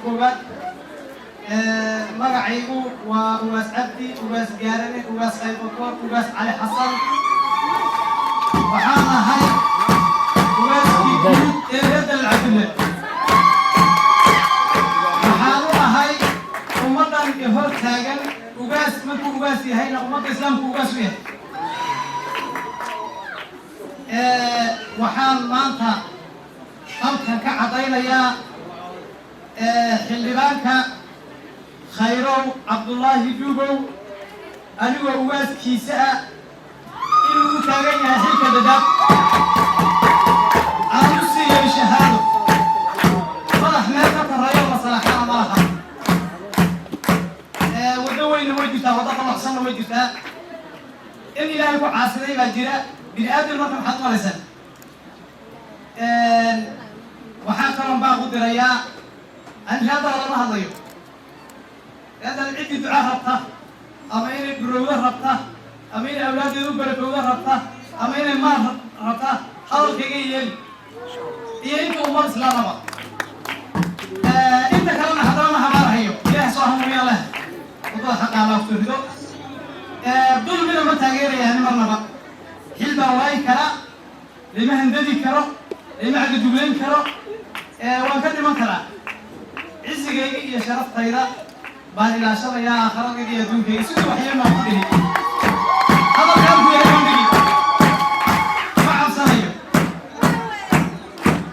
كوبات مقعيبو وواس عبدي وواس قارني وواس خيبوكور وواس علي حصن وحانا هاي وواس كيكيد إيراد العدل وحانا هاي ومدن كهور تاغن وواس منكو وواس يهينا ومدن إسلام وواس ويه وحان مانتا halkan ka cadaynaya xildhibaanka khayrow cabdullaahi duubow anigoo uwaaskiisa ah inuu u taagan yahay xilka dadaab aan u siiyey shahaado madax meel ka koreeyo masalaxana ma laha waddo weyna way jirtaa waddo qalacsanna way jirtaa in ilaahay ku caasiday baa jira bini aadam marka maxaad malaysan waxaan kaloo baan ku dirayaa anjaada lama hadlayo haddana ciddii duca rabta ama inay gurowdo rabta ama inay awlaadeedu barakowdo rabta ama inay maal rabta hadalkayga yeeli iyo inta ummad islaamaba inta kalena haddana ma habaarahayo ilaah soo hanuuniya leh waddada xaqa alla ku rido dulmina ma taageerayaa marnaba xil baan waayi kara lima handadi karo lima cagajuglayn karo waan ka dhiman karaa cisigayga iyo sharaftayda baan ilaashanayaa aakhiradayda iyo adduunkayga sidii waxyeelmaa ku dhihi hadalkaan ku yahay bandhigi ma cabsanayo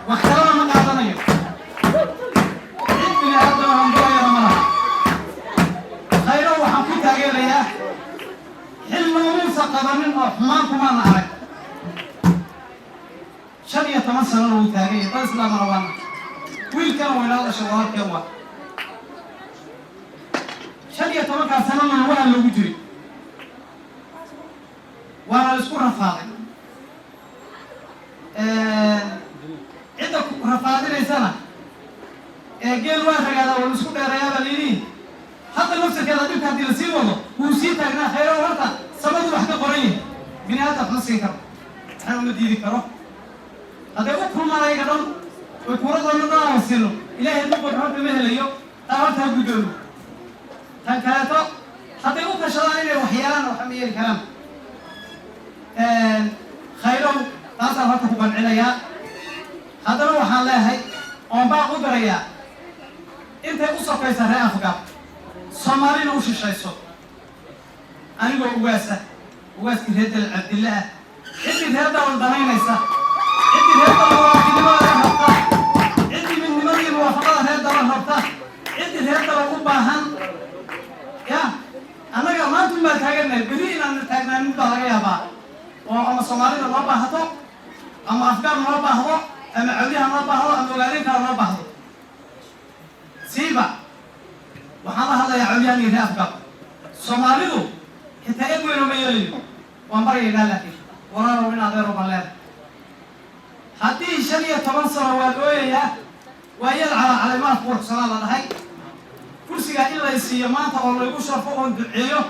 wax kalena ma qaadanayo cid bini aadama handooyana ma laha khayro waxaan ku taageerayaa xil noomuusa qabanin oo xumaan kumaana arag 15 sano uu taagay dad islaamana waana wiilkan weynaada shaqaalkeen waa 15 sano waa lagu jiray waana isku rafaaday cida ku rafaadinaysana geel waa ragaada oo isku dheerayaa balini hadda nafskeeda dibka hadii la sii wado uu sii taagnaa khayro warta sabab wax ka qoray bini aadam xasin karo waxaan u diidi karo هذا يقول ما رأيك دم ويقول الله وسيله إلهي نقول حرب مهليو تعرفها بدونه هكذا هذا يقول شرائع وحيانا وحمية الكلام خيرهم تاسع هاتف بن عليا هذا لو حالة هاي أم باقو بريا أنت أصلا كيس هاي أفكار سمارين وش الشيء صو أنا بقول واسة كهذا العبد الله أنت هذا والضمين يسا عندي هذا الواحد ما رهبته عندي من دماغي موافقة هذا رهبته عندي هذا وقبهن يا أنا كمان تقول ما تاجرنا بدين أن تاجرنا من ظهري هبا وأما سومالي الله بهته أما أفكار الله بهته أما عليها الله بهته أما ولادين كان الله بهته سيبا وحنا هذا يا عليا نيجي أفكار سومالي له حتى يقولوا يوم يلي وأمبري ينالك ورانا من هذا رب الله هذه شريعة تمنصر والوية ويلعب على ما فوق صلاة الله كرسي إلا يسير ما تقول يقول شرفه دعيه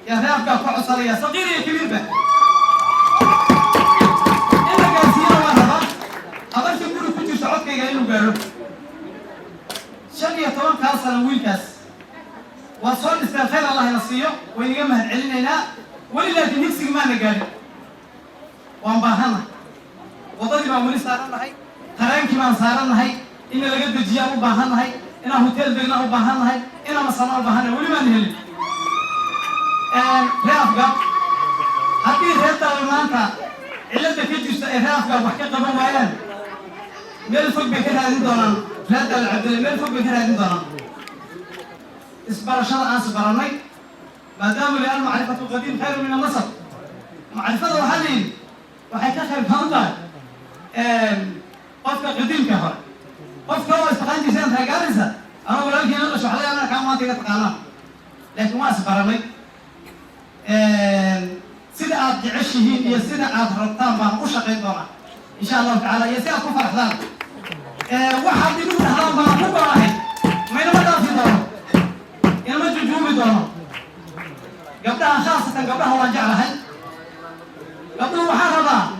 يا ذاك فوق صلاة صغير يا كبير به إلا كثير وهذا هذا يقول كنت سعود كي قالوا قالوا شريعة تمن كاسر ويكاس وصل استغفر الله نصيه ويجمع علينا ولله نفسي ما نقال وانبهنا وضدي ما ولي صارنا هاي ترانكي ما صارنا هاي إن لقد جيا وباهنا هاي إن هوتيل بينا وباهنا هاي إن مصنع وباهنا ولي ما نهلي لا أفقا هذه هذا المانتا إلا تكيد لا أفقا وحكي قبل ويان ميل فوق بكرة عندنا هذا العبد ميل فوق بكرة عندنا إصبر شرع أصبرني ما دام لأن معرفة القديم خير من النصب معرفة الحالين وحكي خير فهمتها قفك قديم كهر قفك هو استقانتي سنة هاجارسة أنا ولا يمكن أن أشرح لي أنا كم ما تيجي تقانا لكن ما أصبرني سيدة عاد عشيه يا سيدة عاد ربطان بان وشقي دورة إن شاء الله تعالى يا سيدة كفر أحلام واحد يقول أحلام بان كفر واحد ما ينبغي في دورة ينبغي جوبي دورة قبلها خاصة قبلها ورجعها قبلها وحرضها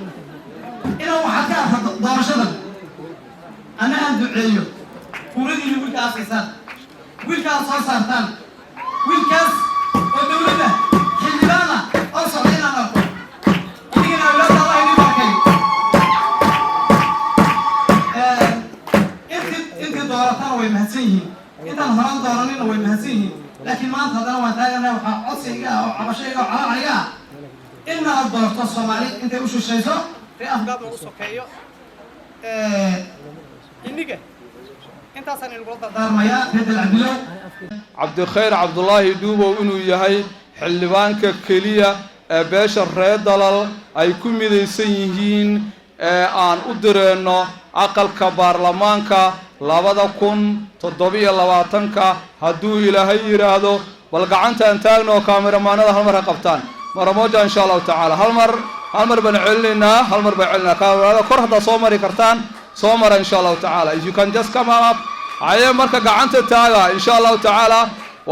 إنه حكى دورشة أنا أدعيه وردي يقول أساسان ويلكاس صارتان ويلكاس ودولته حلبانا أوصلنا نقول إننا أولاد الله يبارك أنت دورتنا ويمهسينهم أنت الهران دورانين ويمهسينهم لكن ما أنت هذا وانتاجنا وعصيجا وعبشيجا وعليا إن الدورة الصومالي أنت وش الشيء في أفكار وصو كيو إنك أنت أصلا الغلطة دار مياه هذا العبلو عبد الخير عبد الله دوبو إنه يهي حلبانك كلية باش الرئيد دلال أي كميدي سيهين aan u direyno aqalka baarlamaanka 2027 hadduu ilaahay yiraahdo bal gacanta aan taagno kaamiramanada hal mar qabtaan maramoja insha Allah taala hal mar baan celinaa hal mar baan celinaa kaamirada kor hada soo mari kartaan soo mara insha Allah taala if you can just come up ayay marka gacanta taaga insha Allah taala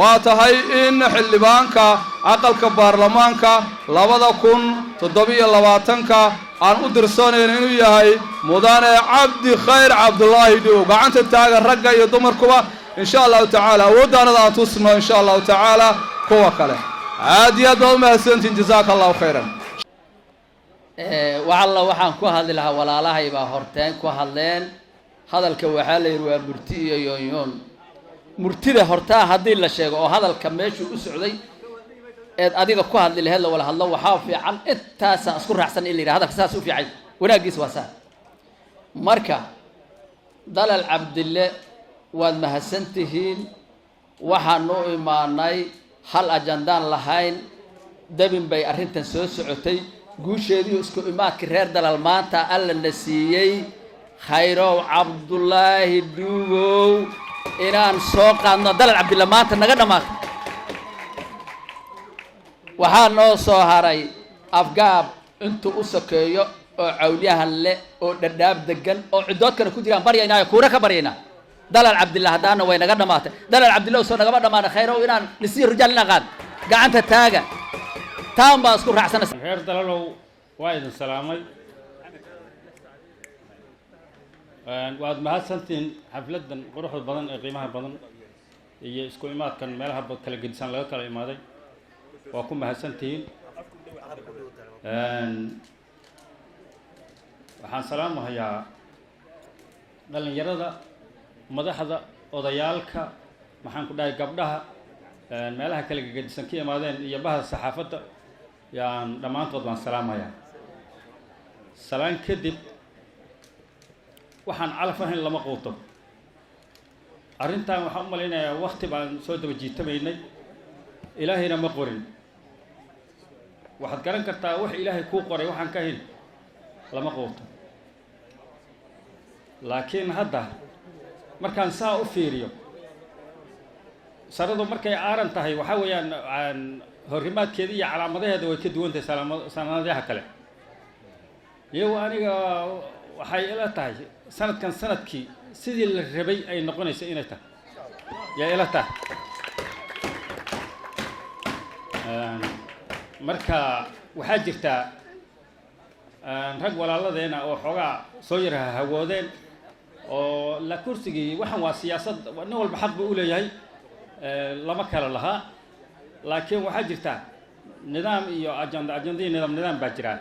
waa tahay in xildhibaanka aqalka baarlamaanka 2027 aan u dirsaneen inuu yahay mudane Cabdi Khayr Cabdullaahi Dhow gacanta taaga ragga iyo dumarkuba insha Allah taala wadaanada aan tusno insha Allah taala kuwa kale aad iyo aad ma hasantin jazaakallahu khayran waxaan ku hadli lahaa walaalahay baa horteen ku hadleen hadalka waxa la yiri waa murti iyo yoon murtida hortaa haddii la sheego oo hadalka meeshu u socday eed adiga ku hadli lahayd wala hadlo waxa fiican intaas isku raacsan in la yiraahdo hadalka saas u fiican wanaagiis waa saa marka dalal Cabdille waad mahadsantihiin waxaan u imaanay hal ajandaan lahayn dabin bay arrintan soo socotay guusheedii isku imaadkii reer dalal maanta alla na siiyey khayrow Cabdullaahi Dhuubow inaan soo qaadno dalal Cabdille maanta naga dhamaatay waxaa noo soo haray afgaab intuu u sokeeyo oo cawliyahan leh oo dhadhaab degan oo cidoodkana ku jiraan baryaynaa kuura ka baryaynaa dalal Cabdille hadaana way naga dhamaatay dalal Cabdille soo nagama dhamaana khayrow inaan nisiir rijaal ina qaad gacanta taaga taan baa isku raacsanaysa reer dalalow waa idin salaamay waad mahadsantiin xafladan quruxda badan ee qiimaha badan iyo isku imaadkan meelaha kala gedisan laga kala imaaday waa ku mahadsantiin waxaan salaamayaa dhalinyarada madaxda odayaalka maxaan ku dhahay gabdhaha meelaha kala gedisan ka imaadeen iyo bahda saxaafadda yaan dhammaantood waan salaamayaa salaan kadib waxaan calaf ahayn lama quuto arrintan waxaan u malaynayaa waqti baan soo daba jiitamaynay ilaahayna ma qorin waxaad garan kartaa wax ilaahay kuu qoray waxaan ka ahayn lama quuto laakiin hadda markaan saa u fiiriyo saradu markay aaran tahay waxa weeyaan horimaadkeeda iyo calaamadaheeda way ka duwan tahay sanadaha kale iyagu aniga waxay ila tahay sanadkan sanadkii sidii la rabay ay noqonayso inay tahay yaa ila tahay marka waxaa jirtaa rag walaaladeena oo xoogaa soo yar hawoodeen oo la kursigii waxaan waa siyaasad nin walba xaq buu u leeyahay lama kala lahaa laakiin waxaa jirtaa nidaam iyo ajandii nidaam baa jiraa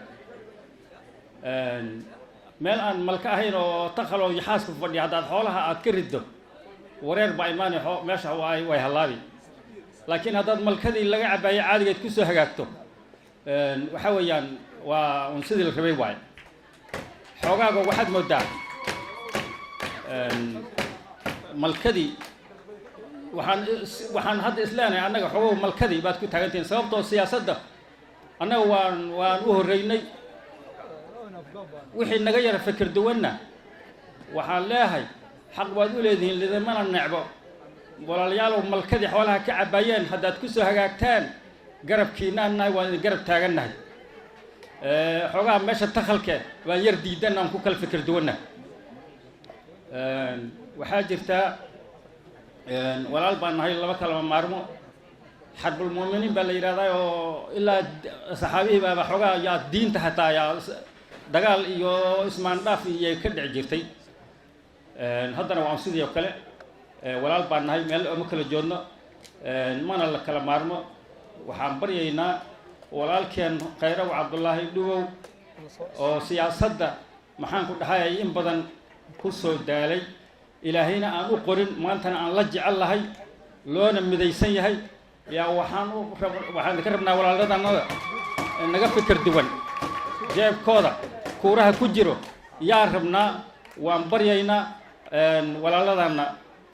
meel aan malka ahayn oo taqalo iyo xaasku fadhiya haddaad xoolaha aad ka riddo wareer baa imaanay meesha way halaabi laakiin haddaad malkadii laga cabaayay caadigeed ku soo hagaagto waxa weeyaan waa un sidii la rabay waaye xoogaaga waxaad moodaa malkadii waxaan hadda isleenahay annaga xogow malkadii baad ku taagantihiin sababtoo siyaasadda annaga waan u horreynay wixii naga yara fikir duwanna waxaan leeyahay xaq baad u leedihiin lidamana necbo walaalayaalow malkadii xoolaha ka cabaayeen haddaad ku soo hagaagtaan garabkiinaan nahay waan idin garab taagannahay xoogaha meesha takhalke waan yar diidan aan ku kala fikir duwanna waxaa jirtaa walaal baan nahay laba kalama maarmo xarbulmuuminiin baa la yidhahdaa oo ilaa saxaabihii baaba xoogaa yaa diinta hataa yaa dagaal iyo ismaandhaaf iyay ka dhici jirtay haddana waa sidii oo kale walaal baan nahay meel ma kala joogno mana la kala maarmo waxaan baryaynaa walaalkeen khayrow cabdullaahi dhuwow oo siyaasadda maxaan ku dhahay in badan ku soo daalay ilaahayna aan u qorin maantana aan la jecel lahay loona midaysan yahay yaa waxaan ka rabnaa walaaladannada naga fikir duwan jeebkooda kuuraha ku jiro yaa rabnaa waan baryaynaa walaaladana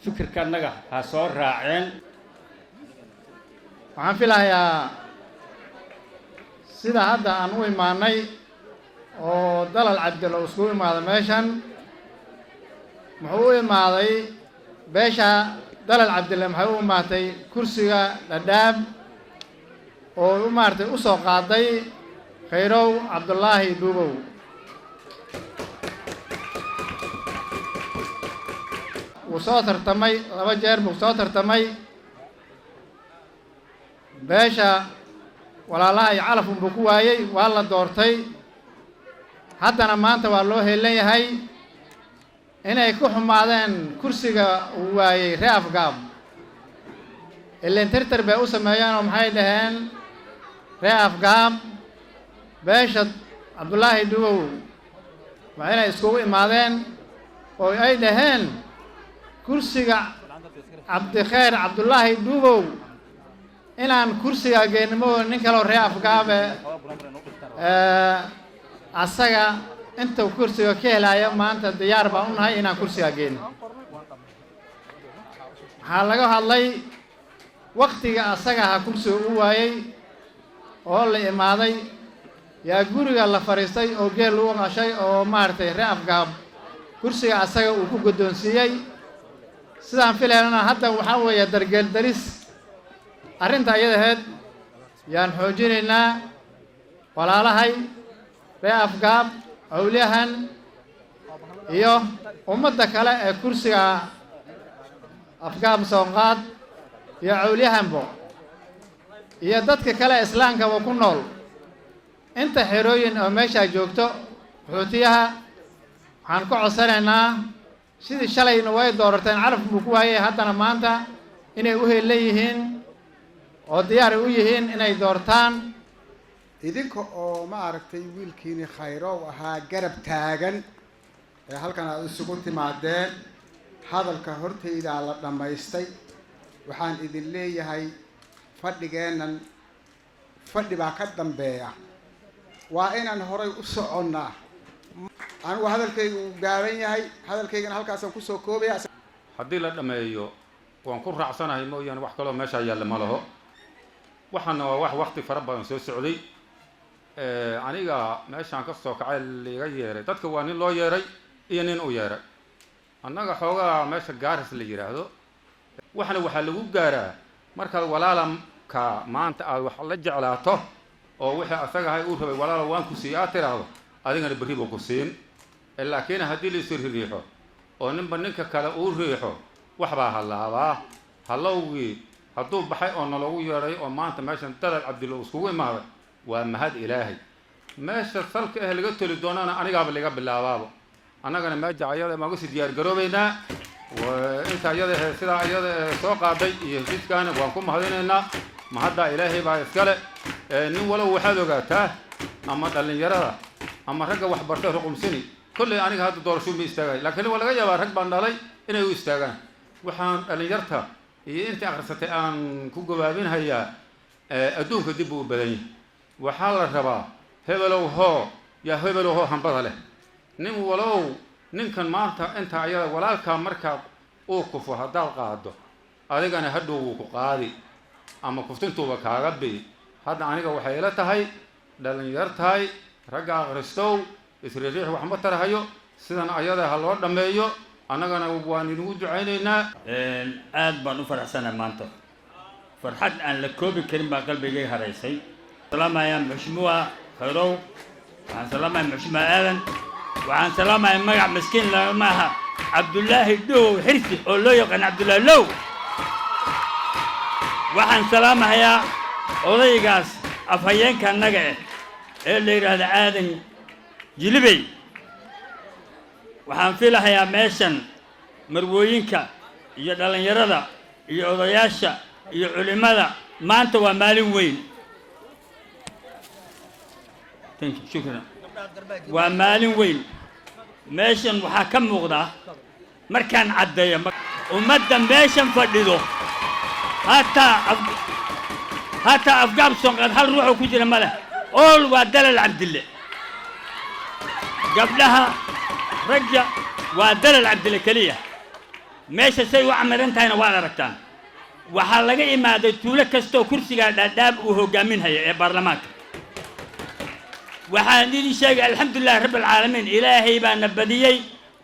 fikirka annaga ha soo raaceen waxaan filahayaa sida hadda aan u imaanay oo dalal cabdilo iskugu imaada meeshan muxuu u imaaday beesha dalal cabdille maxay u imaatay kursiga dhadhaab oo u maartay u soo qaaday khayrow cabdullaahi dhuubow wuu soo tartamay 2 jeer buu soo tartamay beesha walaalaha iyo calaf unbuu ku waayey waa la doortay haddana maanta waa loo heelan yahay inay ku xumaadeen kursiga uu waayey ree afgaab ileen tirtir bay u sameeyeen oo maxay dhaheen ree afgaab beesha cabdullaahi dhuubow waa inay iskugu imaadeen oo ay dhaheen kursiga cabdikhayr cabdullaahi dhuubow inaan kursiga geenimo nin kaloo ree afgaabe asaga intuu kursiga ka helaayo maanta diyaar baan u nahay inaan kursiga geeno waxaa laga hadlay waktiga asaga ha kursiga u waayey oo la imaaday yaa guriga la fadhiistay oo geel lagu qashay oo maaragtay ree afgaab kursiga asaga uu ku guddoonsiiyey sidaan filaynana hadda waxaa weeye dargeel daris arrinta iyadaheed yaan xoojinaynaa walaalahay ree afgaab awliyahan iyo ummadda kale ee kursiga afgaab soonqaad iyo awliyahanbo iyo dadka kale islaamkaba ku nool inta xerooyin oo meeshaa joogto xuutiyaha waxaan ku codsanaynaa sidii shalayna way doorateen caraf buu ku waayey haddana maanta inay u heellan yihiin oo diyaar u yihiin inay doortaan idinka oo ma aragtay wiilkiini khayrow ahaa garab taagan ee halkan aad isugu timaadeen hadalka hortaydaa la dhammaystay waxaan idin leeyahay fadhigeennan fadhi baa ka dambeeya waa inaan horay u soconnaa anigu hadalkaygu uu gaaban yahay hadalkaygana halkaasaan kusoo koobaya haddii la dhammeeyo waan ku raacsanahay mooyaane wax kaloo meeshaa yaalla ma laho waxaana waa wax waqti fara badan soo socday aniga meeshaan ka soo kacay liiga yeeray dadka waa nin loo yeeray iyo nin u yeeray annaga xoogaa meesha gaaris la yidhaahdo waxna waxaa lagu gaaraa markaad walaalamka maanta aad wax la jeclaato oo wixii asaga ahay uu rabay walaala waan ku siiy aad tiraahdo adigana berri buu ku siin laakiin haddii la isu riixo oo ninba ninka kale uu riixo waxbaa hallaabaa hallowgii hadduu baxay oo nalagu yeedhay oo maanta meeshan dalal cabdilo iskugu imaaday waa mahad ilaahay meesha salka ah laga toli doonana anigaaba laga bilaabaaba annagana meeja ayada maan usii diyaar garoobaynaa inta iyada sidaa iyada soo qaaday iyo heshiiskaana waan ku mahadinaynaa mahaddaa ilaahay baa iskale nin walow waxaad ogaataa ama dhallinyarada ama ragga waxbartay ruqumsini kolley aniga hadda doorashuu ma istaagay laakiin waa laga yaabaa rag baan dhalay inay u istaagaan waxaan dhallinyarta iyo intii akhrisatay aan ku gabaabinhayaa adduunka dib buu u badan yahay waxaa la rabaa hebelow hoo yaa hebelow hoo hambada leh nin walow ninkan maanta inta ayada walaalkaa markaa uu kufo haddaad qaado adigana hadhow wuu ku qaadi ama kuftintuuba kaaga bii hadda aniga waxay ila tahay dhallinyartahay ragga akhristow isriiriix wax ma tarahayo sidan ayada ha loo dhammeeyo annagana waan inugu ducaynaynaa aad baan u faraxsanahay maanta farxad aan la koobi karin baa qalbigay haraysay salaamaya maxmuwa khayrow waxaan salaamaya maxmuwa aadan waxaan salaamaya magac miskiin lagama aha cabdullaahi dhuwow xirsi oo loo yaqaan cabdullaahi low waxaan salaamahayaa odaygaas afhayeenka annaga ah ee la yidhaahdo aadan jilibey waxaan filahayaa meeshan marwooyinka iyo dhalinyarada iyo odayaasha iyo culimada maanta waa maalin weyn shukran waa maalin weyn meeshan waxaa ka muuqda markaan caddeeyo ummadda meeshan fadhido hataa afgaab sonqaad hal ruuxoo ku jira ma leh ool waa dalal cabdille gabdhaha ragga waa dalal cabdille keliya meesha say u camiran tahayna waad aragtaan waxaa laga imaaday tuulo kastoo kursigaa dhaadhaab uu hogaaminhaya ee baarlamaanka waxaan idin sheegay alxamdulillahi rabbilcaalamiin ilaahay baana badiyey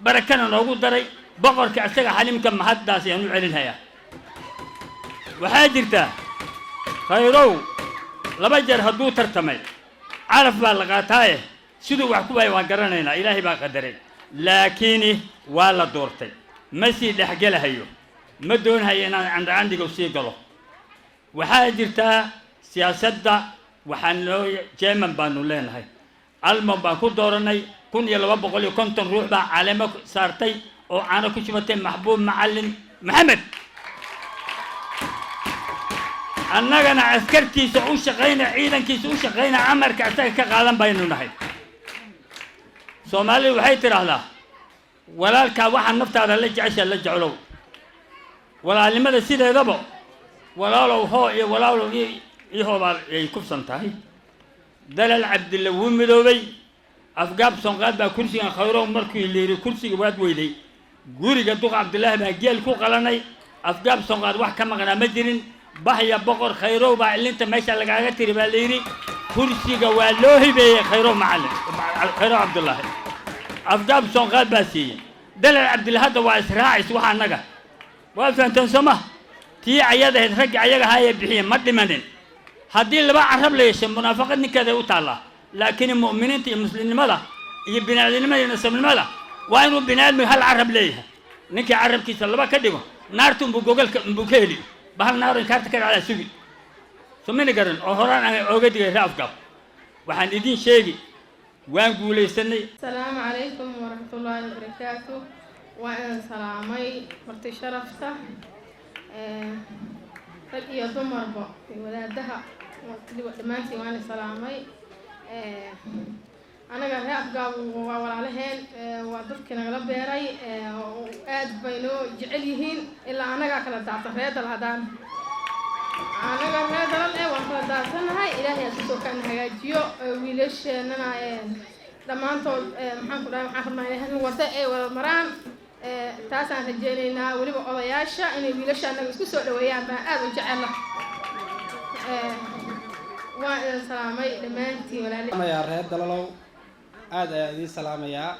barakana noogu daray boqorka isaga xalimka mahaddaas ayaan u celinhayaa waxaa jirtaa khayrow laba jeer hadduu tartamay calaf baa la qaataaye siduu wax ku waaya waan garanaynaa ilaahay baa qadaray laakiin waa la doortay ma sii dhexgelahayo ma doonhayo inaan candhacandhiga sii galo waxaa jirtaa siyaasadda waxaan noo jeeman baanu leenahay almon baan ku dooranay 1250 ruux baa caleemo saartay oo caano ku shubatay maxbuub macallin maxamed annagana askartiisa u shaqayna ciidankiisa u shaqayna amarka asaga ka qaadan baynu nahay Soomaalidu waxay tiraahdaa walaalka waxa naftaada la jecesha la jeclow walaalnimada sideedaba walaalow hoo iyo walaalow iyo baa ay kufsan tahay dalal cabdille wuu midoobay afgaab sonqaad baa kursigan khayrow markii leeyahay kursiga waad weyday guriga duq cabdullaahi baa geel ku qalanay afgaab sonqaad wax ka maqnaa ma jirin bahya boqor khayrow baa ilinta meesha lagaaga tiri baa leeyahay kursiga waa loo hibeeyay khayrow macallin khayrow cabdullaahi afgaab sonqaad baa siiyay dalal cabdille hadda waa israacis waxa anaga waa fahanteen soma tii ayadaheed rag ayaga haye bixiyeen ma dhimanin haddii laba carab la yeesho munaafaqad ninkeeda u taala laakiin mu'miniinta iyo muslimnimada iyo binaadinimada iyo nasabnimada waa inuu binaadmi hal carab leeyahay ninkii carabkiisa laba ka dhigo naartu buu gogalka buu ka heli bahal naar in kaarta ka dhacda sugi somini garan oo horaan aan ooga digay raafka waxaan idin sheegi waan guuleysanay السلام عليكم ورحمة الله وبركاته وأنا سلامي مرتي شرفته رجي ضمر بق ولادها دمانتي وأنا سلامي أنا قاعد أبقى وعليهن وضفك نقلب بيري وقاد بينو جعليهن إلا أنا قاعد كلا دعت هذا الهدان أنا قاعد هذا الأول وأنا دعتنا هاي إلهي أسوق كان هجيو ويلش أنا dhammaantood maxaan ku dhahay waxaan rabnaa inay wada ee wada maraan taasaan rajeynaynaa weliba odayaasha inay wiilasha annaga isku soo dhaweeyaan baan aad u jecela waan idin salaamay dhammaantiin walaalayaal reer dalalow aad ayaan idin salaamayaa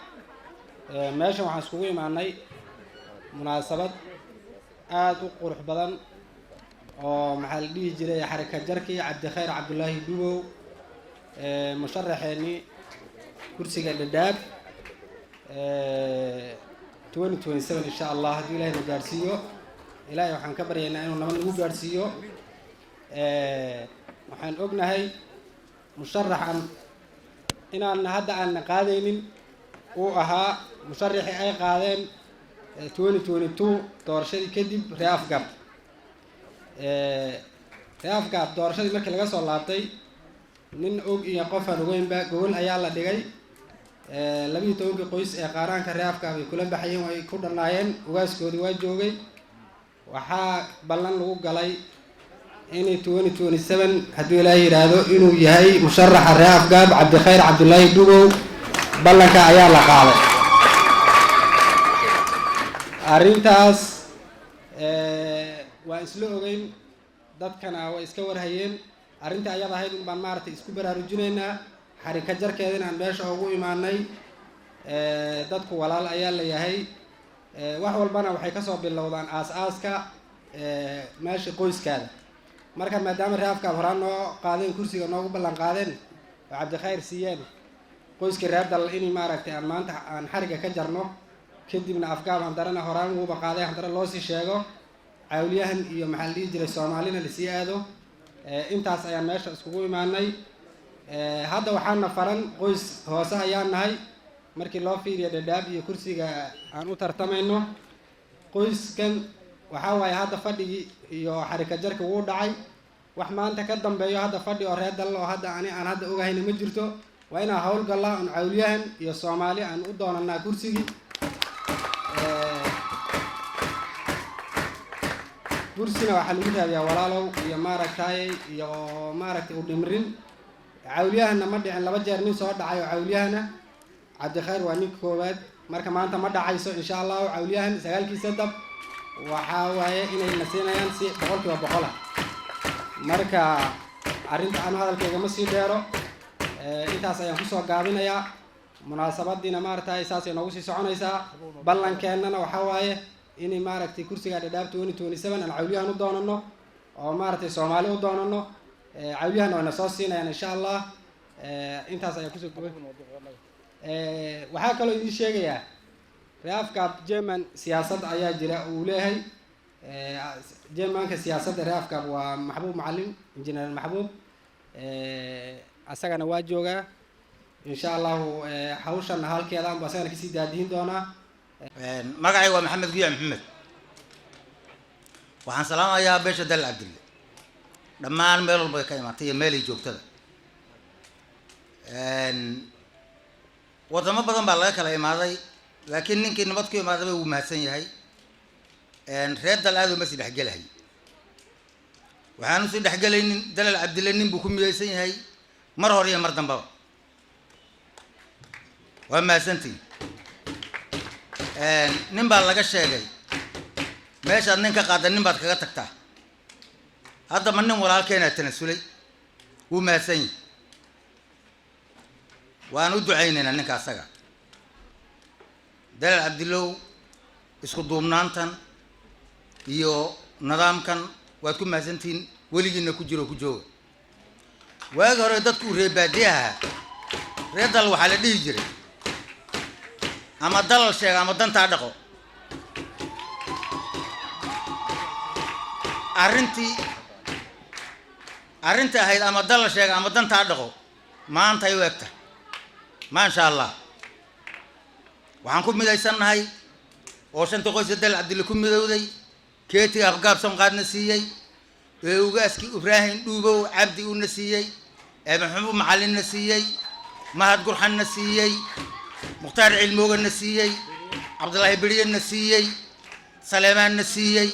meeshan waxaan iskugu imaanay munaasabad aad u qurux badan oo maxaa la dhihi jiray xaraka jarkii cabdikhayr cabdullaahi dubow musharaxeennii kursiga dhadhaab 2027 insha Allah haddii ilaahay na gaarsiiyo ilaahay waxaan ka baryaynaa inuu nabad nagu gaarsiiyo waxaan ognahay musharaxan inaan hadda aan qaadaynin uu ahaa musharaxii ay qaadeen 2022 doorashadii kadib reafgab doorashadii markii laga soo laabtay nin og iyo qof aan ogeynba gogol ayaa la dhigay 12 qoys ee qaaraanka reafka ay kula baxayeen way ku dhanaayeen ugaaskoodii waa joogay waxaa ballan lagu galay in 2027 haddii ilaahay yiraahdo inuu yahay musharaxa reafgaab cabdikhayr cabdullaahi dubow ballanka ayaa la qaaday arrintaas waa isla ogeyn dadkana way iska warhayeen arrinta ayada ahayd in baan maartay isku baraarujinaynaa xarika jarkeeda inaan meesha ugu imaanay dadku walaal ayaa la yahay wax walbana waxay ka soo bilowdaan aas-aaska meesha qoyskaada marka maadaama reafka horaan noo qaadeen kursiga noogu ballan qaadeen oo cabdikhayr siiyeen qoyska reer dal in maaragtay aan maanta aan xariga ka jarno kadibna afgaab handarana horaan uuba qaaday handara loo sii sheego cawliyahan iyo maxaa la dhihi jiray soomaalina lasii aado intaas ayaan meesha iskugu imaanay hadda waxaana faran qoys hoose ayaan nahay markii loo fiiriyo dhadhaab iyo kursiga aan u tartamayno qoyskan waxaa waaye hadda fadhigii iyo xarika jarka wuu dhacay wax maanta ka dambeeyo hadda fadhi oo reer dalal oo hadda aan hadda ogahayna ma jirto waa inaan howlgallaa un cawliyahan iyo soomaali aan u doonanaa kursigii kursina waxaa lagu raadiyaa walaalow iyo maaragtay iyo maaragtay u dhimrin cawliyahana ma dhicin 2 jeer nin soo dhacay oo cawliyahana cabdikhayr waa ninka koowaad marka maanta ma dhacayso insha Allah cawliyahan 9kiisa dab waxaa waaye inay la siinayaan si 100% marka arrinta aan hadalkayga ma sii dheero intaas ayaan ku soo gaabinayaa munaasabadiina maaragtay saas ay noogu sii soconaysaa ballankeenana waxaa waaye inay maaragtay kursiga dhadhaab 2027 aan cawliyahan u doonano oo maaragtay Soomaali u doonano cawliyahan waa soo siinayaan insha Allah intaas ayaan ku soo waxaa kaloo idin sheegayaa reafka German siyaasad ayaa jira uu leeyahay Germanka siyaasadda reafka waa Maxbuub Macallin injineer Maxbuub asagana waa joogaa insha Allah hawshan halkeeda aan basana ka sii daadihin doonaa magacay waa Maxamed Guya Maxamed waxaan salaamayaa beesha Dal Cabdille dhammaan meel walba ka imaatay meel ay joogtada wadamo badan baa laga kala imaaday laakiin ninkii nabad ku imaaday uu mahadsan yahay reer Dal aad uma sii dhaxgalahay waxaan u sii dhaxgalaynin Dal Cabdille nin buu ku miyaysan yahay mar hore iyo mar dambaba waa mahadsantiin nin baa laga sheegay meeshaad nin ka qaadan nin baad kaga tagtaa hadda ma nin walaalkeena tanasulay wuu mahadsan yahay waan u ducaynaynaa ninka asaga Dal Cabdillow isku duubnaantan iyo nidaamkan waad ku mahadsantiin weligiina ku jiro ku jooga waagi hore dadku reebaadiyaha reer dal waxaa la dhihi jiray ama dalal sheega ama dantaa dhaqo arrintii ahayd ama dalal sheega ama dantaa dhaqo maanta ay u egta maasha Allah waxaan ku midaysannahay oo shanta qoyska Dal Cabdille ku midowday keetiga afgaabsan qaadna siiyey ee ugaaski Ibraahim Dhuubow Cabdi una siiyey ee Maxbuub Macallin na siiyey Mahad Gurxan na siiyey Mukhtaar Cilmooga na siiyey Cabdullaahi Biriye na siiyey Saleemaan na siiyey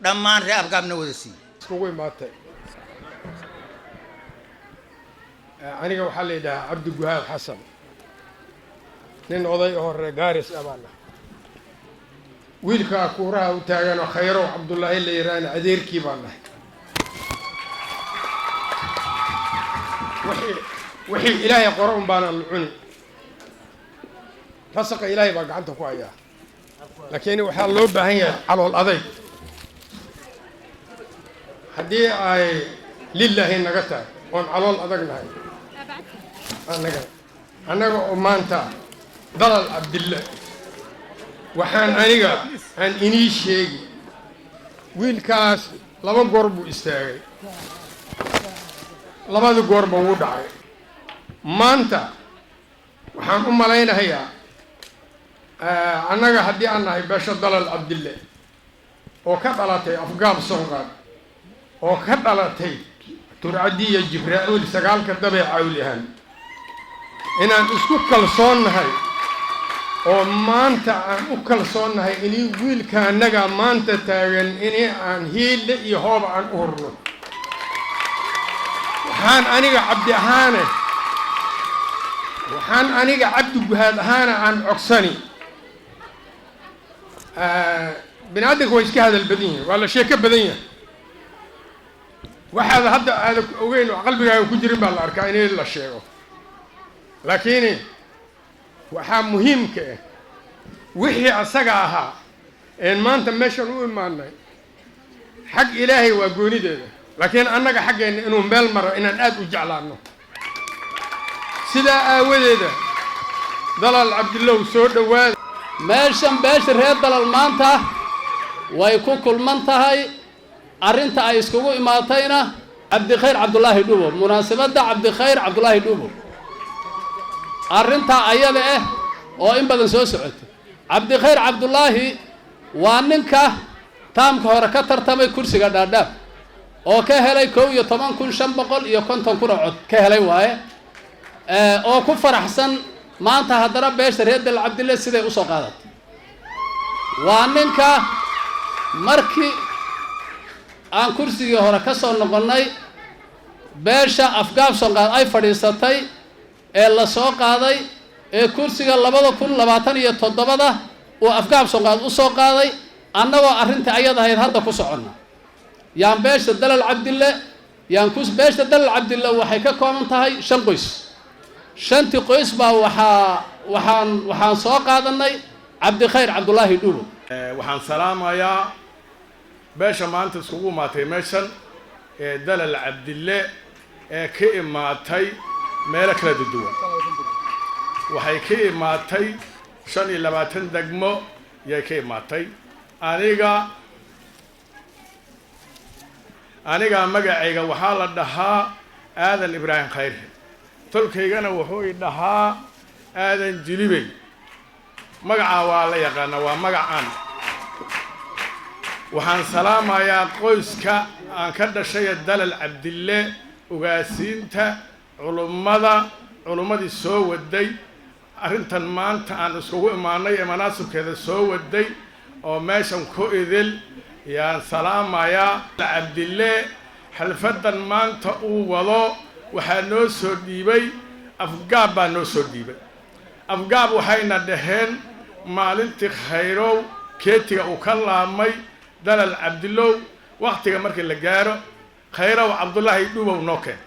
dhammaan reer afgaabna wada siiyey iskugu imaatay aniga waxaa la yidhahaa Cabdi Guhaad Xasan nin oday oo reer Gaaris abaana wiilka kuuraha u taagan oo Khayro Cabdullaahi la yiraan adeerkii baan nahay wixii ilaahay qoran baana lucuni rasaqa ilaahay baa gacanta ku haya laakiin waxaa loo baahan yahay calool adayg haddii ay lillahi naga tahay oon calool adag nahay annaga oo maanta Dal Cabdille waxaan aniga aan inii sheegi wiilkaas 2 goor buu istaagay 2 goor buu u dhacay maanta waxaan u malaynayaa annaga haddii aan nahay beesha Dal Cabdille oo ka dhalatay afgaab Soomaal oo ka dhalatay Turcadiya Jibraa'iil 9ka dabay cawliyahan inaan isku kalsoonnahay oo maanta aan u kalsoonnahay inii wiilka annaga maanta taagan inii aan hiile iyo hooba aan u hurno waxaan aniga Cabdi Guhaad ahaana aan cogsani binaadinka way iska hadal badan yihiin waa la sheeko badan yahay waxaad hadda aad ogeyn oo qalbigaaga ku jirin baa la arkaa in la sheego laakiin waxaa muhiimka ah wixii asaga ahaa een maanta meeshan u imaanay xaq ilaahay waa goonideeda laakiin annaga xaqeena inuu meel maro inaan aad u jeclaano sidaa aawadeeda Dal Cabdillow soo dhawaad meeshan beesha reer dalal maanta way ku kulman tahay arrinta ay iskugu imaatayna Cabdikhayr Cabdullaahi Dhuubo munaasabada Cabdikhayr Cabdullaahi Dhuubo arrinta ayada oo in badan soo socotay Cabdikhayr Cabdullaahi waa ninka taamka hore ka tartamay kursiga dhaadhaab oo ka helay 11,550 kun oo cod ka helay waaye oo ku faraxsan maanta haddana beesha reer Dal Cabdille siday u soo qaadatay waa ninka markii aan kursigii hore ka soo noqonnay beesha afgaab soo qaad ay fadhiisatay ee la soo qaaday ee kursiga 2027 oo afgaab soo qaad u soo qaaday annagoo arrinta ayada ahayd hadda ku soconna yaan beesha Dal Cabdille yaan beesha Dal Cabdille waxay ka kooban tahay 5 qoys 5 qoys baa waxaan soo qaadanay Cabdikhayr Cabdullaahi Dhuubo waxaan salaamayaa beesha maanta iskugu imaatay meeshan ee Dal Cabdille ee ka imaatay meelo kala duwan waxay ka imaatay 25 degmo yay ka imaatay aniga magacayga waxaa la dhahaa aadan ibraahim khayr tolkaygana wuxuu i dhahaa aadan jilibey magaca waa la yaqaana waa magacaan waxaan salaamayaa qoyska aan ka dhashay Dal Cabdille ugaasiinta culummadii soo waday arrintan maanta aan iskugu imaanay ee manaasibkeeda soo waday oo meeshan ku idil yaan salaamayaa Cabdille xalfadan maanta uu wado waxaa noo soo dhiibay afgaab baa noo soo dhiibay afgaab waxayna dhaheen maalintii khayrow keetiga uu ka laamay Dal Cabdillow waqtiga markii la gaaro khayrow Cabdullaahi Dhuubow noo keen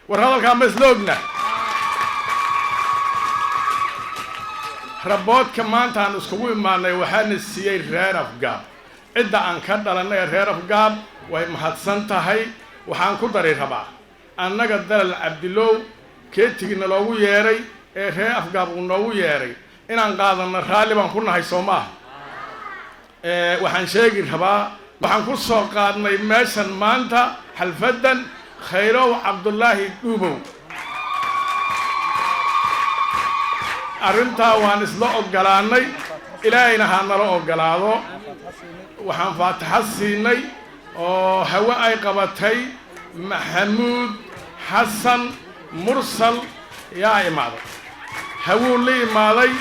war hadalkaa ma isla ogna raboodka maanta aan iskugu imaanay waxaana siiyey reer afgaab cidda aan ka dhalanay reer afgaab way mahadsan tahay waxaan ku daray rabaa annaga Dal Cabdillow keetigina loogu yeeray ee reer afgaab uu noogu yeeray inaan qaadano raalli baan ku nahay Soomaa waxaan sheegi rabaa waxaan ku soo qaadnay meeshan maanta xalfadan khayrow Cabdullaahi Dhuubow arrintaa waan isla ogolaanay ilaahayna ha nala ogolaado waxaan faataxa siinay oo hawa ay qabatay Maxamuud Xasan Mursal yaa imaaday hawuu la imaaday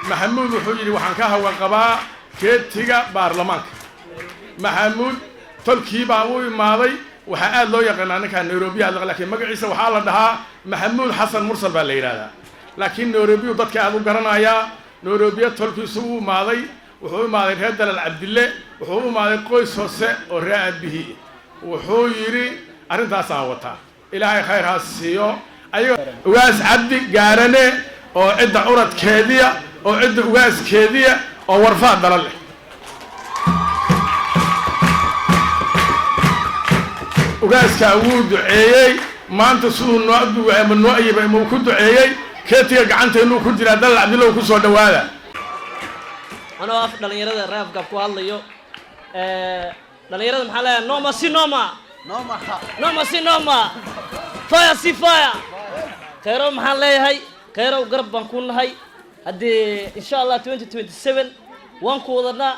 Maxamuud wuxuu yidhi waxaan ka hawa qabaa keetiga baarlamaanka Maxamuud tolkii baa u imaaday waxaa aad loo yaqaanaa ninka Nairobi laakiin magaciisa waxaa la dhahaa Maxamuud Xasan Mursal baa la yiraahdaa laakiin Nairobi dadka aad u garanayaa Nairobi tolkiisu u imaaday wuxuu imaaday reer Dal Cabdille wuxuu u imaaday qoys hoose oo reer abihi wuxuu yiri arrintaas aan wataa ilaahay khayr ha siiyo ayaga ugaas cabdi gaarane oo cidda uradkeediya oo cidda ugaaskeediya oo warfaa dalal leh ugaaska wuu duceeyey maanta siduu noo duceeyay noo ayibay ma ku duceeyey keetiga gacanteenu ku jira Dal Cabdille ku soo dhawaada أنا واقف دلنيرة الراب قبل كهالليو دلنيرة محلها نوما سي نوما نوما سي نوما فايا سي فايا خيرو محلها هاي خيرو قرب بنكون هاي هدي إن شاء الله 2027 وانكو وضرنا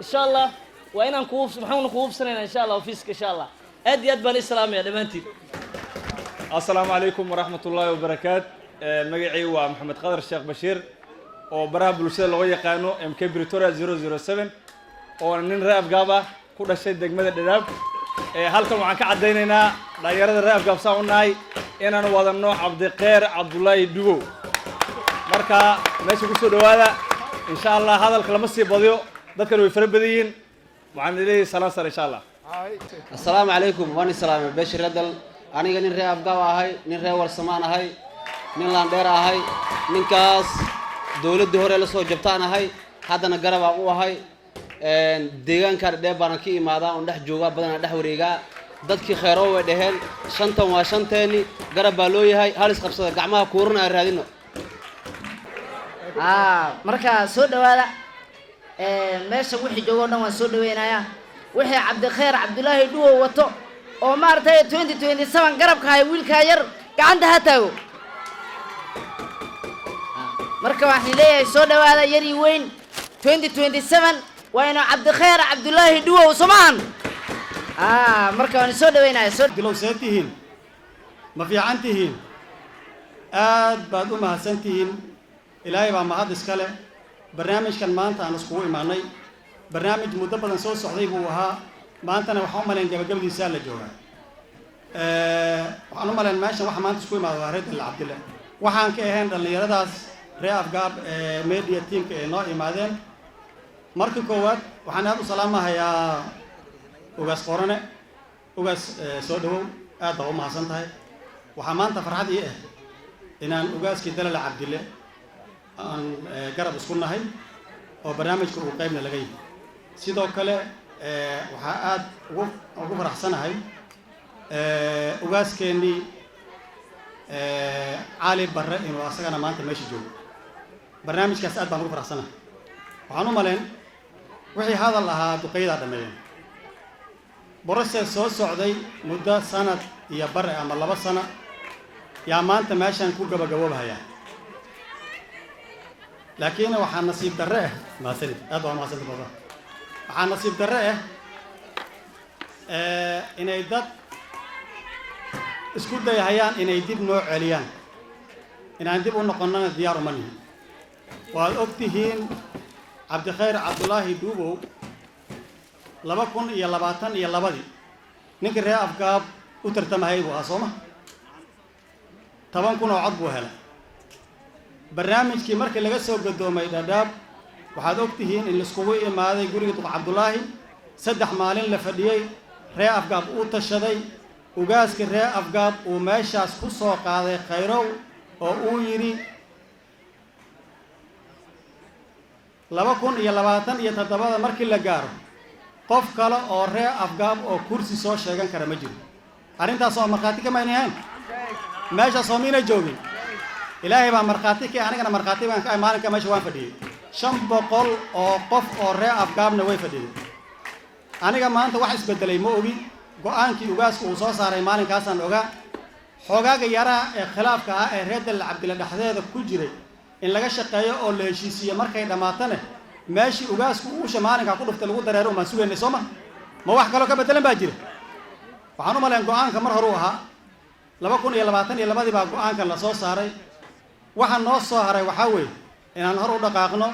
إن شاء الله وين نكوف سبحان نكوف سنة إن شاء الله وفيسك إن شاء الله أدي أد بني السلام يا دمانتي السلام عليكم ورحمة الله وبركاته مجيء ومحمد قادر الشيخ بشير oo baraha bulshada loo yaqaano MK Pretoria 007 oo nin reeb gaaba ku dhashay degmada Dhadhaab halkan waxaan ka cadeynaynaa dhalinyarada reeb gaab saawnay inaan wadano Cabdikhayr Cabdullaahi Dhuubow marka meesha ku soo dhawaada insha Allah hadalka lama sii badiyo dadkan way fara badiyeen waxaan leeyahay salaam sar insha Allah assalaamu calaykum waan salaamay Bashir Radal aniga nin reeb gaab ahay nin reer warsamaan ahay nin laandheer ahay ninkaas dawladda hore la soo jabtaan ahay haddana garab aan u ahay deegaanka Dhadhaab baan ka imaadaa oo dhex jooga badan dhex wareega dadkii khayrow way dhaheen shantan waa shanteeni garab baa loo yahay halis qabsada gacmaha kuurna ay raadino marka soo dhawaada meesha wixii joogo dhan waan soo dhaweynayaa wixii Cabdikhayr Cabdullaahi Dhuubow wato oo maartay 2027 garabka hay wiilka yar gacanta ha taago marka waxaan leeyahay soo dhawaada yari weyn 2027 وين عبد الخير عبد الله دو وسمان مركب سو دوينا سو لو سنتين ما في عنتين aad baad u mahadsantihiin ilaahay baa mahad iska leh barnaamijkan maanta aan iskugu imaanay barnaamij muddo badan soo socday buu ahaa maantana waxaan u malayn gabagabadiisa la joogaa waxaan u malayn meeshan waxa maanta isku imaado waa reer Dal Cabdille waxaan ka ahayn dhalinyaradaas reer Afgaab media teamka ee noo imaadeen markii koowaad waxaan aad u salaamahayaa ugaas qorane ugaas soo dhawow aad baa u mahadsan tahay waxaa maanta farxad ii ah inaan ugaaskii Dal Cabdille aan garab isku nahay oo barnaamijka uu qaybna laga yahay sidoo kale waxa aad ugu faraxsanahay ugaaskeeni Ali Barre inuu asagana maanta meesha joogo barnaamijkaas aad baan ugu faraxsanahay waxaan u malayn wixii hadal ahaa duqeyda dhameeyeen process soo socday muddo sanad iyo bar ama 2 sano yaa maanta meeshan ku gabagaboobaya laakiin waxaa nasiib darre ah maasanid aad baan maasanid baba waxaa nasiib darre ah inay dad isku dayahayaan inay dib noo celiyaan inaan dib u noqonnana diyaar uma nihin waad ogtihiin cabdikheer cabdulaahi duubow 2022 ninkii reer Afgaab u tartamahayay buu ahaa sooma 10 kun oo cod buu helay barnaamijkii markii laga soo gadoomay Dadaab waxaad ogtihiin in iskugu imaaday guriga Duq Cabdulaahi 3 maalin la fadhiyay reer Afgaab uu tashaday ugaaskii reer Afgaab uu meeshaas ku soo qaaday khayrow oo uu yiri 2027 markii la gaaro qof kale oo reer Afgaab oo kursi soo sheegan kara ma jiro arrintaas oo marxaati kama inahayn meesha Soomaaliya joogin ilaahay baa marxaati ka anigana marxaati baan ka maalinka meesha waan fadhiyay 500 oo qof oo reer Afgaabna way fadhiyay aniga maanta wax isbedelay ma ogi go'aankii ugaasku uu soo saaray maalinkaas aan ogaa xogaaga yaraa ee khilaafka ah ee reer Dal Cabdille dhaxdeeda ku jiray in laga shaqeeyo oo la heshiisiyo markay dhamaatana meeshii ugaasku uu maalinka ku dhuftay lagu dareero ma sugeynay Soomaa ma wax kale ka bedelan baa jira waxaan u malayn go'aanka mar hore uu ahaa 2022 baa go'aankan la soo saaray waxaan noo soo haray waxa weeye inaan hor u dhaqaaqno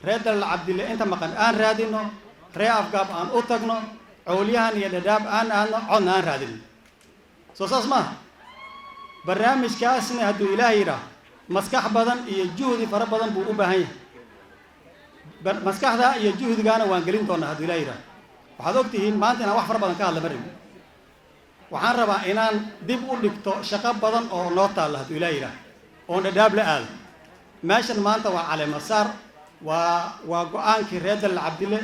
reer Dal Cabdille inta maqan aan raadino reer Afgaab aan u tagno cawliyahan iyo Dadaab aan codna aan raadino soo saas ma barnaamijkaasna hadduu ilaahay yiraahdo maskax badan iyo juhdi fara badan buu u baahan yahay maskaxda iyo juhdigaana waan gelin doonaa hadduu ilaahay yiraahdo waxaad ogtihiin maanta inaan wax fara badan ka hadla marin waxaan rabaa inaan dib u dhigto shaqo badan oo noo taalla hadduu ilaahay yiraahdo oo Dadaab la aado meeshan maanta waa caleema saar waa go'aankii reer Dal Cabdille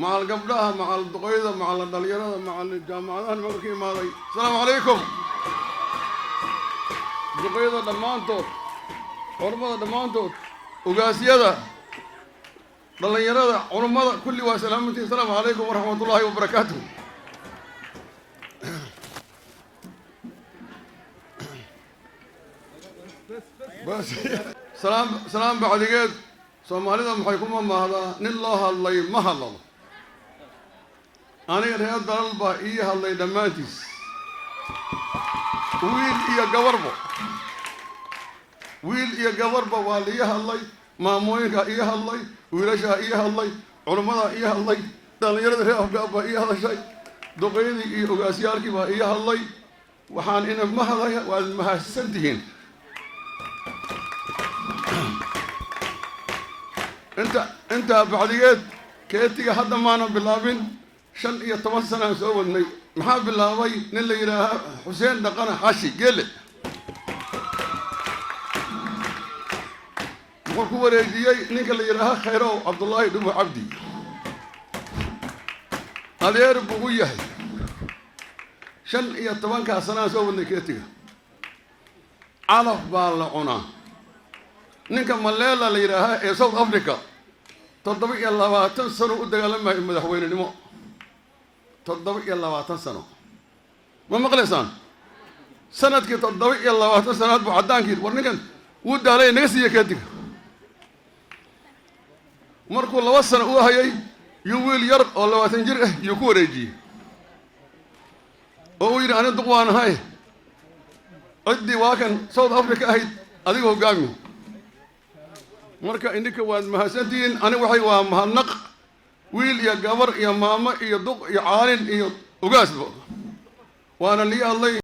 macal gabdhaha macal duqeyda macal dhalinyarada macal jaamacadaha markii imaaday assalaamu calaykum duqeyda dhammaantood xurmada dhammaantood ugaasyada dhalinyarada culummada kulli waa salaamantiin assalaamu calaykum waraxmatullaahi wabarakaatuh salaam bacdigeed soomaalida maxay ku mamahdaa nin loo hadlay ma hadlado aniga reer dalal baa ii hadlay dhammaantiis wiil iyo gabarba waa la ii hadlay maamooyinkaa ii hadlay wiilashaa ii hadlay culummadaa ii hadlay dhallinyarada reer Afgaab baa ii hadashay duqeydii iyo ogaasyaalkii baa ii hadlay waxaan ina mahadaya waad mahadsantihiin intaa bacdigeed keetiga hadda maana bilaabin 15 sanaan soo wadnay maxaa bilaabay nin la yidhaaha Xuseen Dhaqana Xashi Gele wuxuu ku wareejiyey ninka la yidhaaha Khayrow Cabdulaahi Dhubo Cabdi adeer buu u yahay 15 sanaan soo wadnay keetiga calaf baa la cunaa ninka Maleela la yidhaaha ee South Africa 27 sano u dagaalamay madaxweynenimo 27 sano ma maqlaysaan sanadkii 27 sanaad buu cadaankii war ninkan wuu daalay naga siiya keetiga markuu 2 sano u hayay يويل ير ولا واتنجر يكون ريجي أو يرى أنا دقوان هاي عدي واكن ساوث أفريقيا هاي أديكو قامي مركا إنك وان مهاسدين أنا وحي ومهنق ويل يا قبر يا ماما يا دق يا عالن يا وقاس وانا اللي الله